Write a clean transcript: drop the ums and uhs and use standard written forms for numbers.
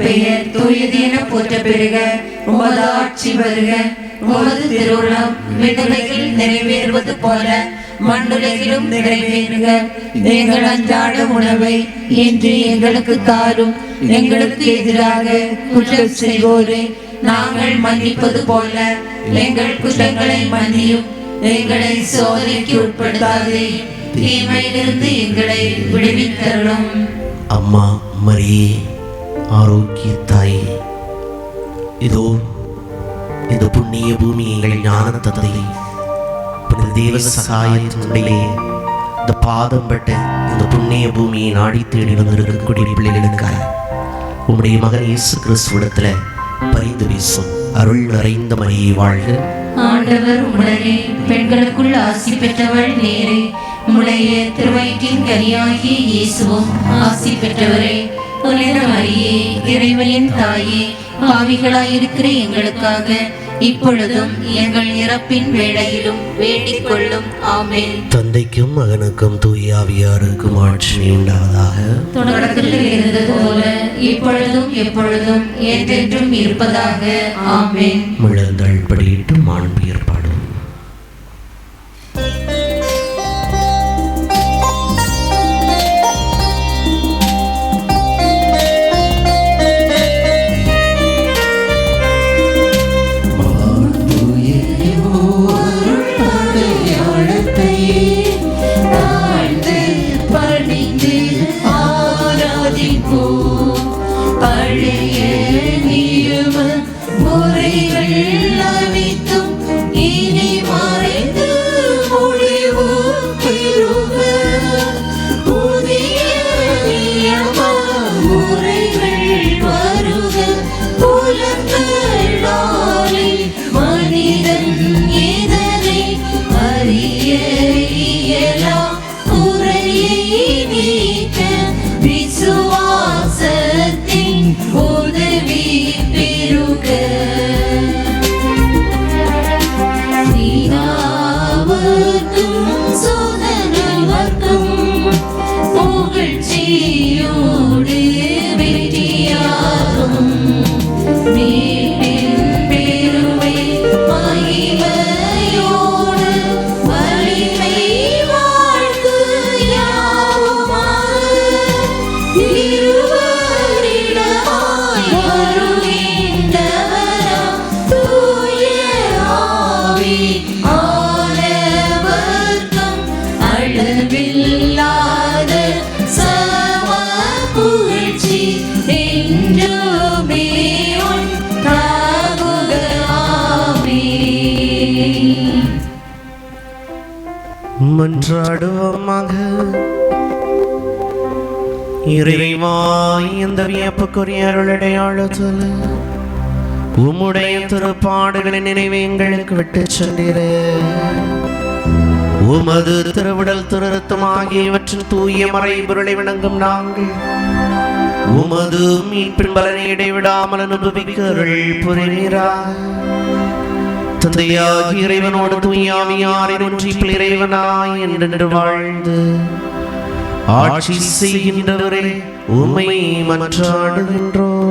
பெயர் தூயது என போற்ற பெறுக. உமது ஆட்சி வருக. உமது திருவுளம் விண்ணுலகில் நிறைவேறுவது போல மண்ணுலகிலும் நிறைவேறுக. எங்கள் அன்றாட உணவை இன்று எங்களுக்கு தாரும். எங்களுக்கு எதிராக குற்றம் செய்வோரை நாங்கள் மன்னிப்பது போல எங்கள் குற்றங்களை மன்னியும். எங்களை சோதனைக்கு உட்படுத்தாதே, தீமையிலிருந்து எங்களை விடுவித்தருளும். அம்மா மரியே, ஆரோக்கிய தாயே, இதோ இந்த புண்ணிய பூமி எங்கள் ஞான தந்தை தேவ சகாயத்தினுடைய இந்த பாதம் பட்ட இந்த புண்ணிய பூமியை நாடி தேடி வந்திருக்கக்கூடிய பிள்ளைகளுக்காக உம்முடைய மகன் இயேசு கிறிஸ்துவிடத்துல பரிந்து பேசும். அருள் நிறைந்த மரியே வாழ்க. ஆண்டவர் உடனே பெண்களுக்குள் ஆசி பெற்றவள் நேரே. உம்முடைய திருவயிற்றின் கனியாகிய இயேசுவும் ஆசி பெற்றவரே. புனித மரியே, இறைவனின் தாயே, பாவிகளாயிருக்கிற எங்களுக்காக இப்பொழுதும் எங்கள் இறப்பின் வேளையிலும் வேண்டிக் கொள்ளும். ஆமென். தந்தைக்கும் மகனுக்கும் தூய ஆவியாருக்கும் ஆட்சி உண்டாவதாக. தொடக்கத்தில் இருந்தது போல இப்பொழுதும் எப்பொழுதும் என்றென்றும் இருப்பதாக. ஆமென். முழந்தாள் படியிட்டு மாண்பியர் பாடும். மன்றாடுவோமாக. இறைவா, இந்த வியப்புக்குரிய அருளடையாளத்தில் உம்முடைய திருப்பாடுகளின் நினைவை எங்களுக்கு விட்டு சென்றீரே. உமது திருவிடல் திருத்தம் ஆகியவற்றின் தூய மறைபொருளை வணங்கும் நாங்கள் உமது மீட்பின் பலனை இடைவிடாமல் அனுபவிக்க அருள் புரிவீராக. தந்தையாகிய இறைவனோடு தூய ஆவியாரின் ஒன்றிப்பில் இறைவனாய் என்று வாழ்ந்து ஆட்சி செய்கின்றவரே உம்மை மன்றாடுகின்றோம்.